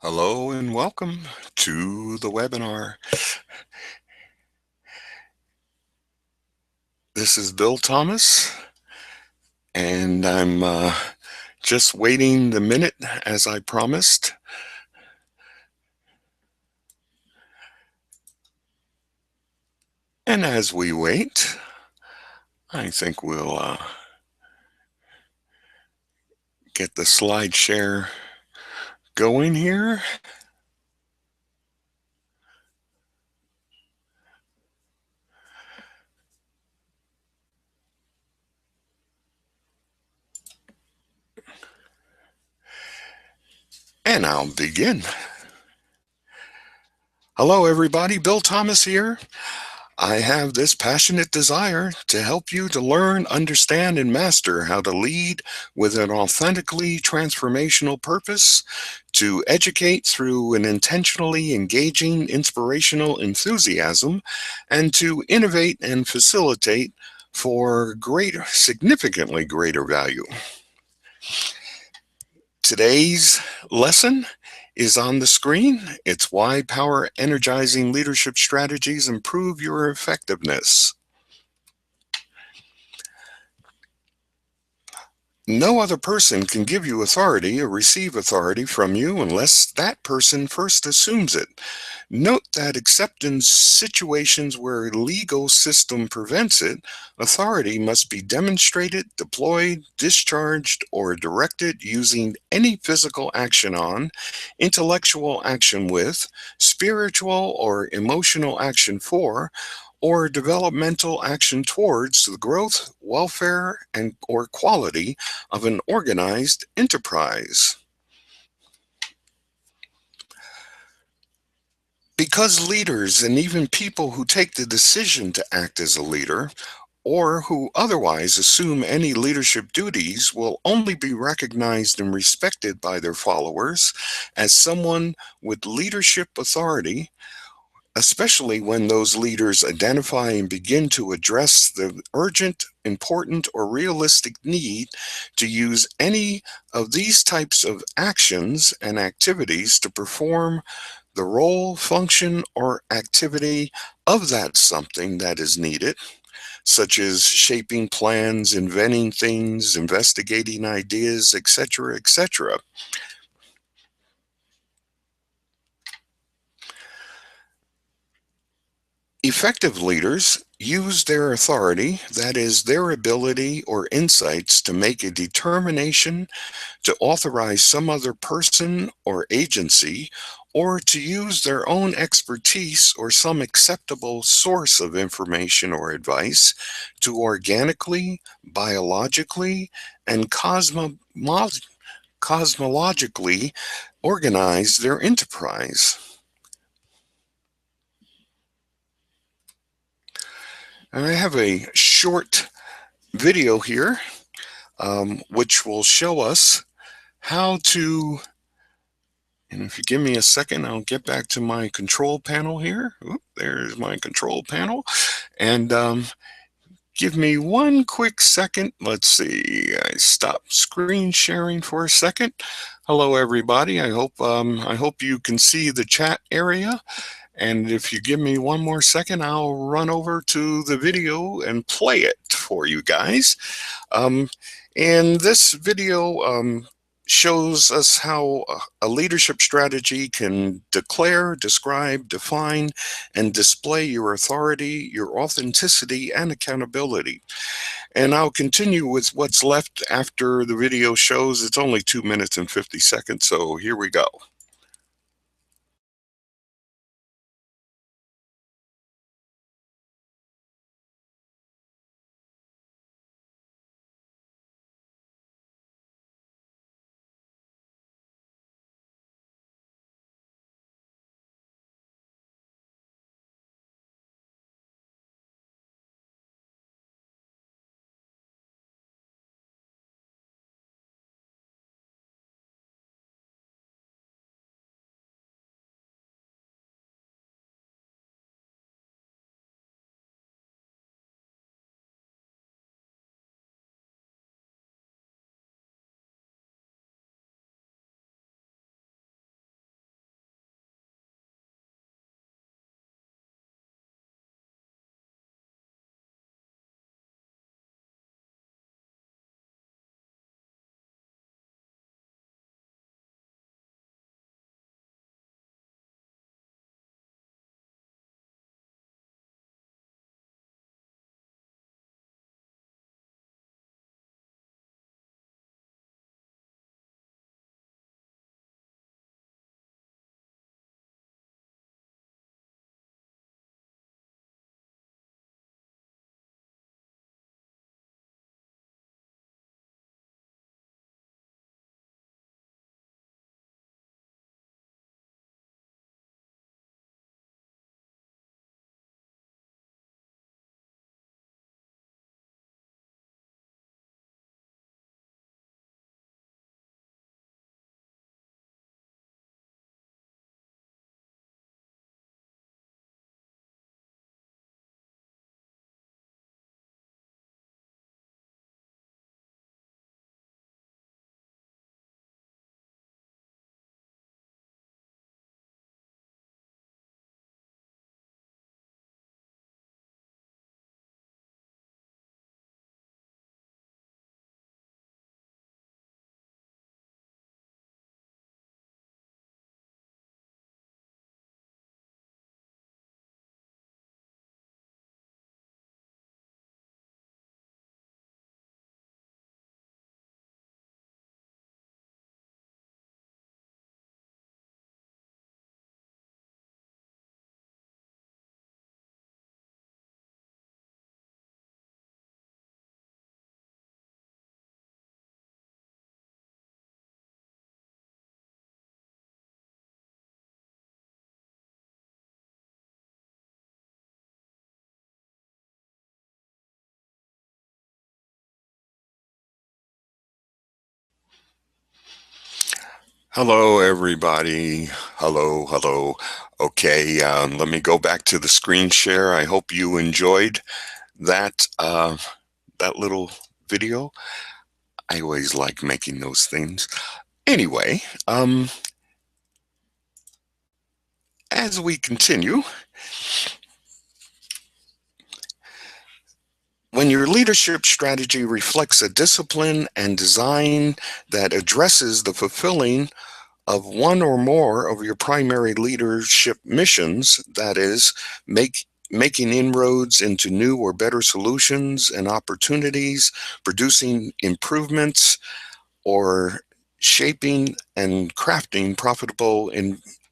Hello and welcome to the webinar. This is Bill Thomas, and I'm just waiting the minute as I promised. And as we wait, I think we'll get the slide share going here. And I'll begin. Hello, everybody. Bill Thomas here. I have this passionate desire to help you to learn, understand, and master how to lead with an authentically transformational purpose, to educate through an intentionally engaging, inspirational enthusiasm, and to innovate and facilitate for significantly greater value. Today's lesson is on the screen. It's why power-energizing leadership strategies improve your effectiveness. No other person can give you authority or receive authority from you unless that person first assumes it. Note that except in situations where a legal system prevents it, authority must be demonstrated, deployed, discharged, or directed using any physical action on, intellectual action with, spiritual or emotional action for, or developmental action towards the growth, welfare, and or quality of an organized enterprise. Because leaders and even people who take the decision to act as a leader or who otherwise assume any leadership duties will only be recognized and respected by their followers as someone with leadership authority, especially when those leaders identify and begin to address the urgent, important, or realistic need to use any of these types of actions and activities to perform the role, function, or activity of that something that is needed, such as shaping plans, inventing things, investigating ideas, etc., etc. Effective leaders use their authority, that is, their ability or insights, to make a determination to authorize some other person or agency, or to use their own expertise or some acceptable source of information or advice to organically, biologically, and cosmologically organize their enterprise. And I have a short video here which will show us how to, and if you give me a second, I'll get back to my control panel here. Oop, there's my control panel. And give me one quick second. Let's see. I stopped screen sharing for a second. Hello, everybody. I hope you can see the chat area. And if you give me one more second, I'll run over to the video and play it for you guys. And this video shows us how a leadership strategy can declare, describe, define, and display your authority, your authenticity, and accountability. And I'll continue with what's left after the video shows. It's only 2 minutes and 50 seconds, so here we go. Hello, everybody. Hello, hello. Okay, let me go back to the screen share. I hope you enjoyed that little video. I always like making those things. Anyway, as we continue, when your leadership strategy reflects a discipline and design that addresses the fulfilling of one or more of your primary leadership missions, that is, making inroads into new or better solutions and opportunities, producing improvements, or shaping and crafting profitable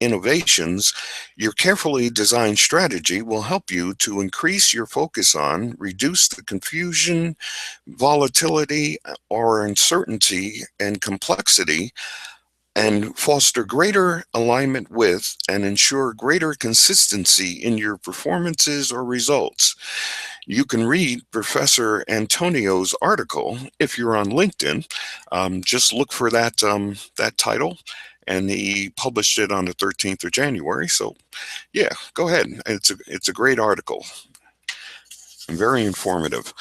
innovations, your carefully designed strategy will help you to increase your focus on, reduce the confusion, volatility, or uncertainty and complexity, and foster greater alignment with and ensure greater consistency in your performances or results. You can read Professor Antonio's article if you're on LinkedIn. Just look for that title, and he published it on the 13th of January. So, yeah, go ahead. It's a great article and very informative.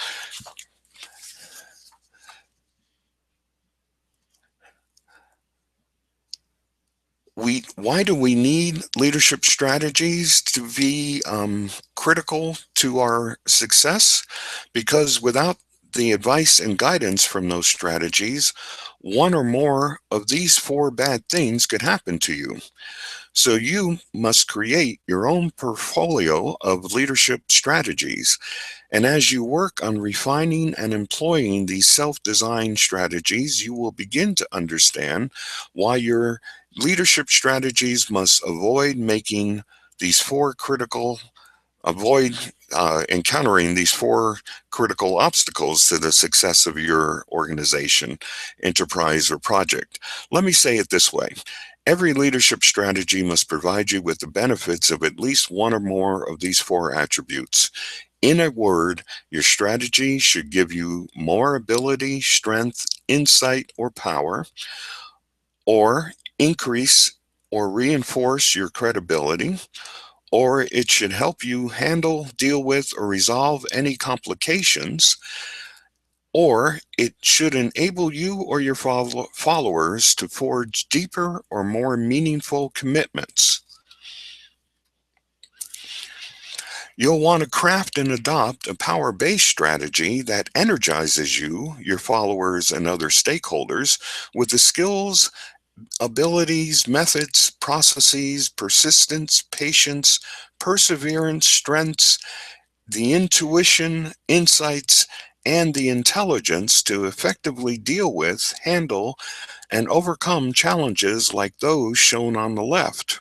Why do we need leadership strategies to be critical to our success? Because without the advice and guidance from those strategies, one or more of these four bad things could happen to you. So you must create your own portfolio of leadership strategies. And as you work on refining and employing these self-designed strategies, you will begin to understand why your leadership strategies must these four critical avoid encountering these four critical obstacles to the success of your organization, enterprise, or project. Let me say it this way. Every leadership strategy must provide you with the benefits of at least one or more of these four attributes. In a word, your strategy should give you more ability, strength, insight, or power, or increase or reinforce your credibility, or it should help you handle, deal with, or resolve any complications, or it should enable you or your followers to forge deeper or more meaningful commitments. You'll want to craft and adopt a power-based strategy that energizes you, your followers, and other stakeholders with the skills, abilities, methods, processes, persistence, patience, perseverance, strengths, the intuition, insights, and the intelligence to effectively deal with, handle, and overcome challenges like those shown on the left.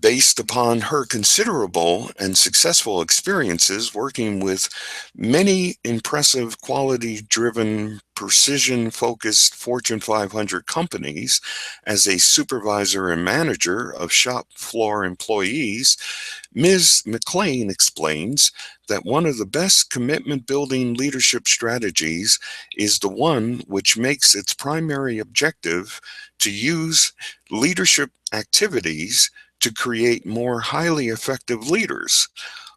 Based upon her considerable and successful experiences working with many impressive quality-driven, precision-focused Fortune 500 companies as a supervisor and manager of shop floor employees, Ms. McLean explains that one of the best commitment-building leadership strategies is the one which makes its primary objective to use leadership activities to create more highly effective leaders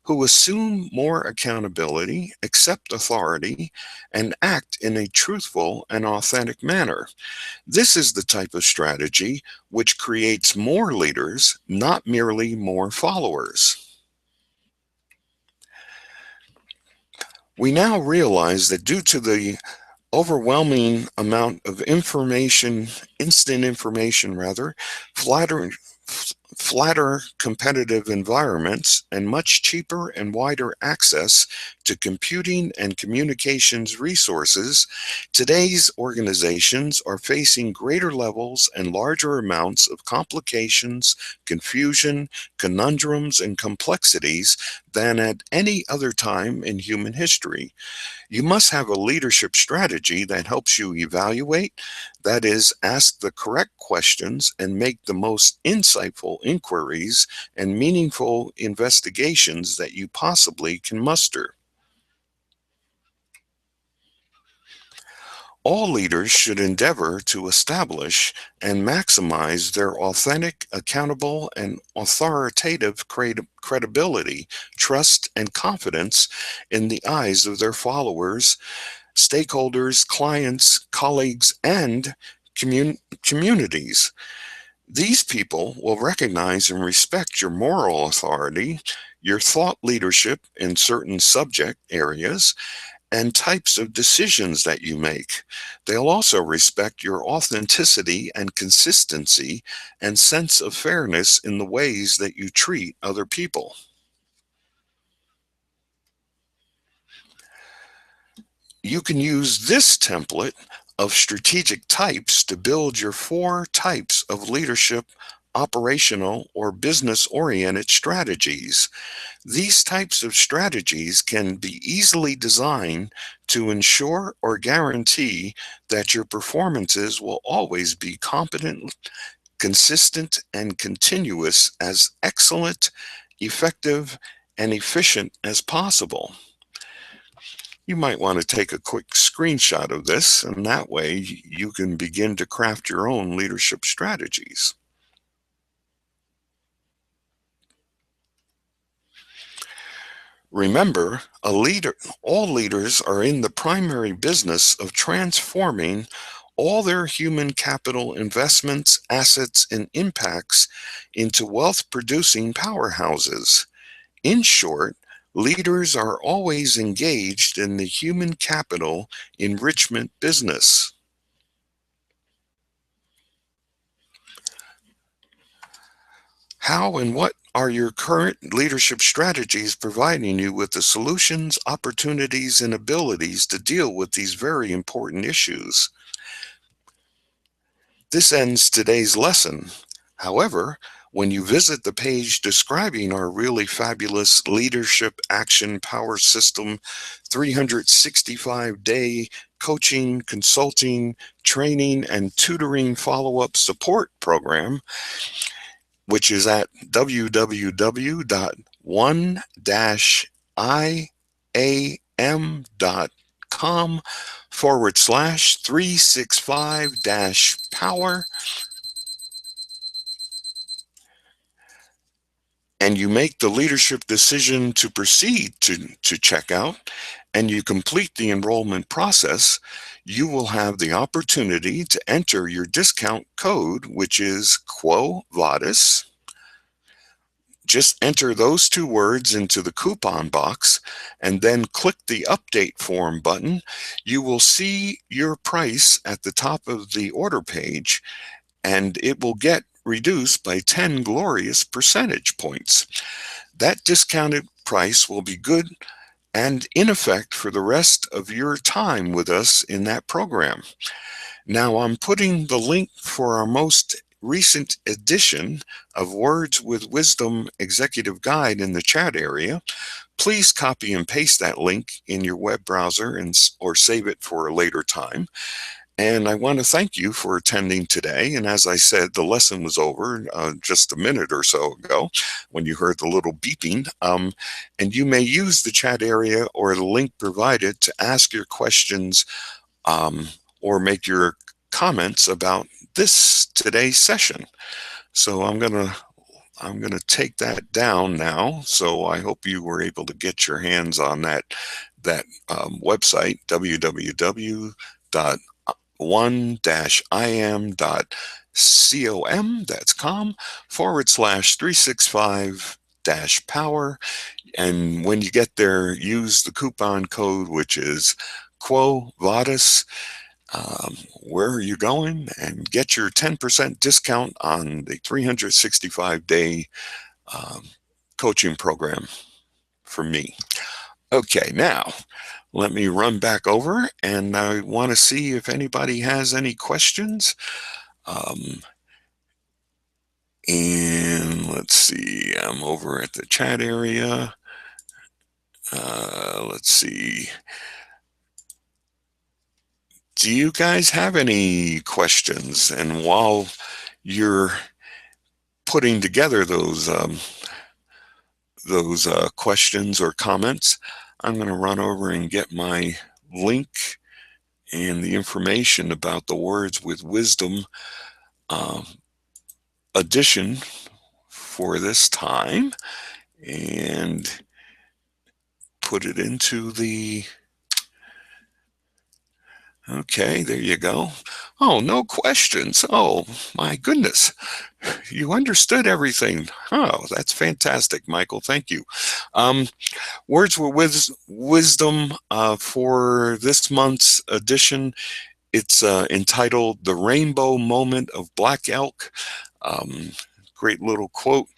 who assume more accountability, accept authority, and act in a truthful and authentic manner. This is the type of strategy which creates more leaders, not merely more followers. We now realize that due to the overwhelming amount of information, instant information rather, flatter, flatter competitive environments, and much cheaper and wider access to computing and communications resources, today's organizations are facing greater levels and larger amounts of complications, confusion, conundrums, and complexities than at any other time in human history. You must have a leadership strategy that helps you evaluate, that is, ask the correct questions and make the most insightful inquiries and meaningful investigations that you possibly can muster. All leaders should endeavor to establish and maximize their authentic, accountable, and authoritative credibility, trust, and confidence in the eyes of their followers, stakeholders, clients, colleagues, and communities. These people will recognize and respect your moral authority, your thought leadership in certain subject areas, and types of decisions that you make. They'll also respect your authenticity and consistency and sense of fairness in the ways that you treat other people. You can use this template of strategic types to build your 4 types of leadership, operational, or business-oriented strategies. These types of strategies can be easily designed to ensure or guarantee that your performances will always be competent, consistent, and continuous, as excellent, effective, and efficient as possible. You might want to take a quick screenshot of this, and that way you can begin to craft your own leadership strategies. Remember, all leaders are in the primary business of transforming all their human capital investments, assets, and impacts into wealth-producing powerhouses. In short, leaders are always engaged in the human capital enrichment business. How and what are your current leadership strategies providing you with the solutions, opportunities, and abilities to deal with these very important issues? This ends today's lesson. However, when you visit the page describing our really fabulous Leadership Action Power System 365-day coaching, consulting, training, and tutoring follow-up support program, which is at www.one-iam.com/365-power, and you make the leadership decision to proceed to check out, and you complete the enrollment process, you will have the opportunity to enter your discount code, which is Quo Vadis. Just enter those 2 words into the coupon box and then click the update form button. You will see your price at the top of the order page, and it will get reduced by 10 glorious percentage points. That discounted price will be good and in effect for the rest of your time with us in that program. Now, I'm putting the link for our most recent edition of Words with Wisdom Executive Guide in the chat area. Please copy and paste that link in your web browser or save it for a later time. And I want to thank you for attending today. And as I said, the lesson was over just a minute or so ago when you heard the little beeping. And you may use the chat area or the link provided to ask your questions or make your comments about today's session. So I'm gonna take that down now. So I hope you were able to get your hands on that website, www.one-iam.com/365-power. And when you get there, use the coupon code, which is Quo Vadis. Where are you going? And get your 10% discount on the 365-day coaching program from me. Okay, now let me run back over, and I want to see if anybody has any questions. And let's see, I'm over at the chat area. Let's see. Do you guys have any questions? And while you're putting together those questions or comments, I'm going to run over and get my link and the information about the Words with Wisdom edition for this time, and put it into the... Okay, there you go. Oh, no questions. Oh, my goodness. You understood everything. Oh, that's fantastic, Michael. Thank you. Words with Wisdom for this month's edition. It's entitled The Rainbow Moment of Black Elk. Great little quote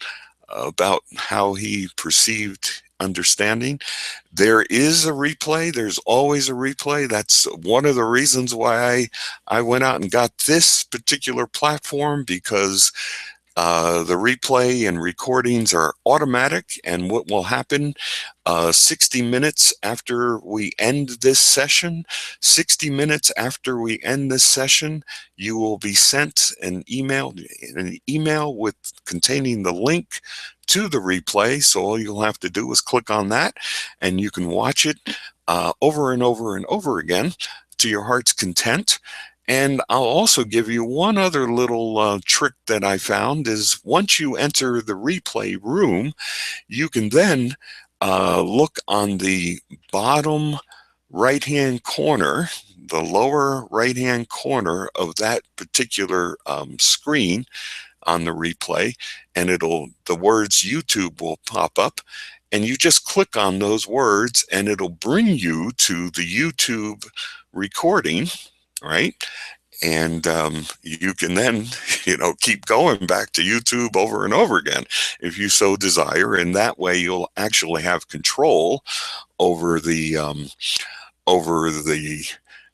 about how he perceived understanding. There is a replay. There's always a replay. That's one of the reasons why I went out and got this particular platform, because the replay and recordings are automatic, and what will happen 60 minutes after we end this session, 60 minutes after we end this session, you will be sent an email with containing the link to the replay. So all you'll have to do is click on that, and you can watch it over and over and over again to your heart's content. And I'll also give you one other little trick that I found is, once you enter the replay room, you can then look on the bottom right-hand corner, the lower right-hand corner of that particular screen on the replay, and the words YouTube will pop up, and you just click on those words and it'll bring you to the YouTube recording, right? And you can then, keep going back to YouTube over and over again if you so desire. And that way you'll actually have control over the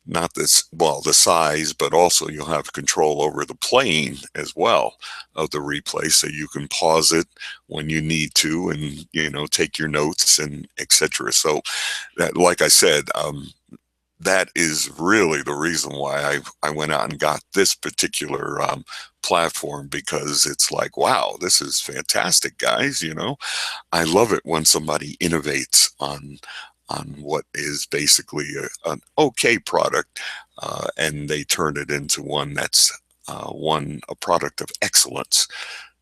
not this, well, the size, but also you'll have control over the playing as well of the replay, so you can pause it when you need to, and take your notes and etc. So that, like I said, that is really the reason why I went out and got this particular platform, because it's like, wow, this is fantastic, guys. I love it when somebody innovates on what is basically an okay product, and they turn it into one that's a product of excellence.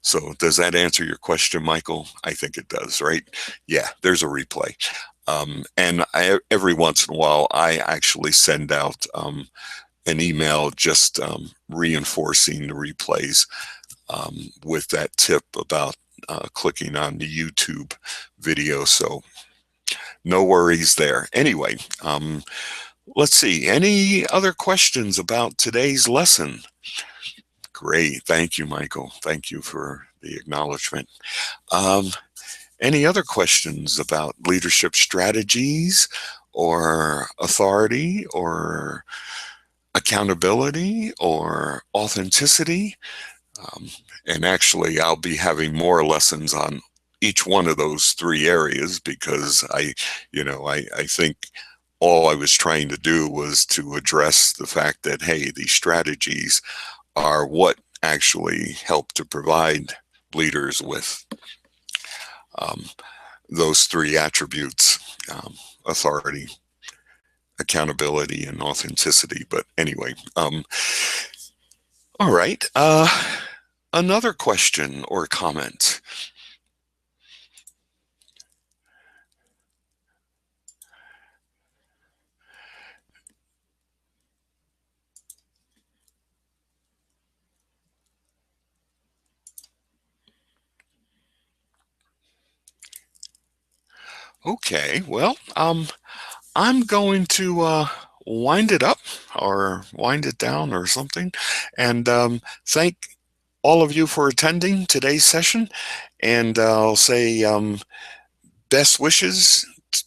So does that answer your question, Michael? I think it does, right? Yeah, there's a replay. And every once in a while, I actually send out an email just reinforcing the replays with that tip about clicking on the YouTube video. So no worries there. Anyway, let's see. Any other questions about today's lesson? Great. Thank you, Michael. Thank you for the acknowledgement. Any other questions about leadership strategies or authority or accountability or authenticity? And actually, I'll be having more lessons on each one of those three areas, because I think all I was trying to do was to address the fact that, hey, these strategies are what actually help to provide leaders with those three attributes: authority, accountability, and authenticity. But anyway, all right. Another question or comment? Okay, well, I'm going to wind it up, or wind it down, or something, and thank all of you for attending today's session. And I'll say best wishes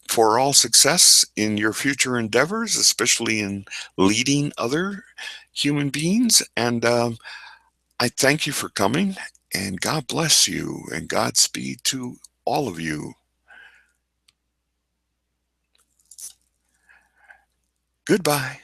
for all success in your future endeavors, especially in leading other human beings. And I thank you for coming, and God bless you, and Godspeed to all of you. Goodbye.